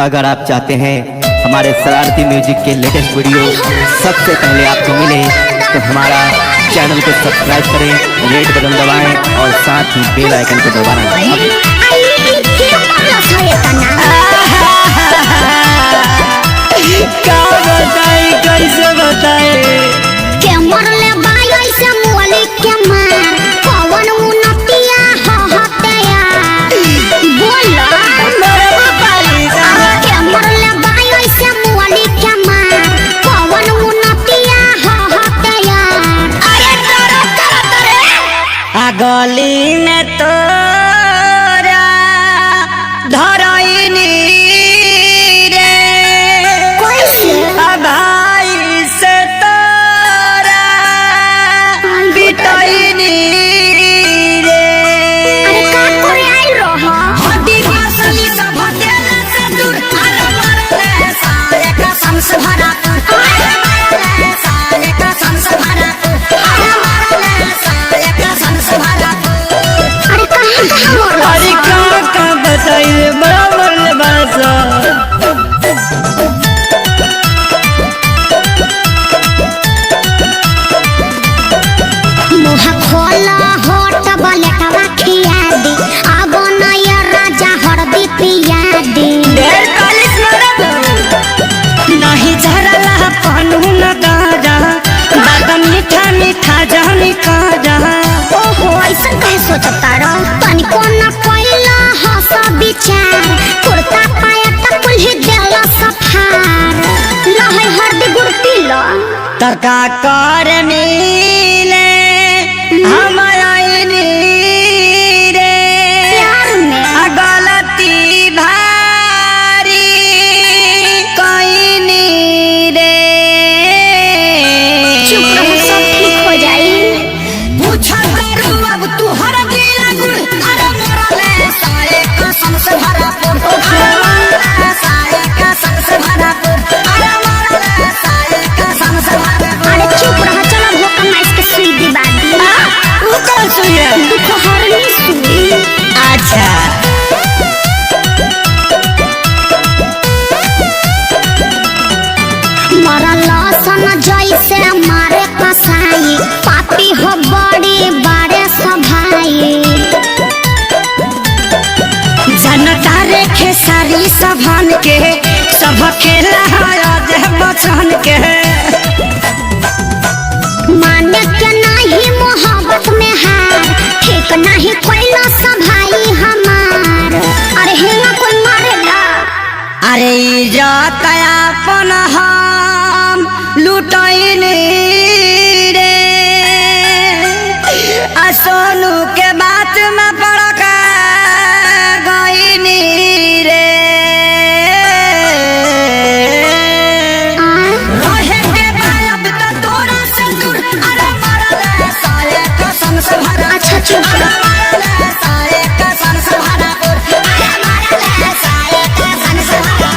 अगर आप चाहते हैं हमारे शरारती म्यूजिक के लेटेस्ट वीडियो सबसे पहले आपको मिले तो हमारा चैनल को सब्सक्राइब करें, रेड बटन दबाएं और साथ ही बेल आइकन को दबाना कैसे बताए गली में तोरा धरैनी रे भाई से तोरा बिटैनी रे बताइए बराबर बासा मुह खोला होट बलेटवा खिया दी अब नया राजा हरदी पिया दी ढेर कालिस नहीं झरला पानू न गाजा बात मीठा मीठा जानी काजा। ओहो ऐसा कहे सोचता रो तनी कोना कोइला हंस विचार कुर्ता पाया टकुल ही देला सफार लहै हरदी गुरती लो तका कर मिले हमारा रे प्यार में गलती भारी कईनी रे। चुप रहो सब ठीक हो जाई पूछा करू अब तू हर दिला गुड़ अरे मोरा ले सारे कसम से भरा पुर अरे सारे कसम से भरा पुर अरे मोरा ले सारे कसम से भरा पुर। अरे चुप रहो चलो भोकम ना इसके सुई दिबा दी वो कौन सुई है? दुख हरनी सुई। अच्छा मरा लसन जैसे मारे कसाई पापी हो बड़ी बारे सभाई जनता रे खेसारी सभन के सब खेला है बचन के माने के नहीं मोहब्बत में हार ठीक नहीं कोई ना सभाई हमार अरे हेला कोई मारेगा अरे इज्जत अपन हम लुटैनी रे आ सोनू के बात में पड़क गईनी रे रहे के बायब त तोरा से दूर अरे मरले सारे कसम से भरा। अच्छा चुप मरले सारे कसम से भरा अरे मरले सारे कसम से भरा।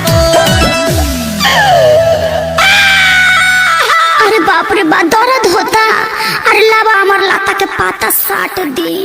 अरे बाप रे बा दर्द होता अरे लावा अमर लाता के पाता साट दी।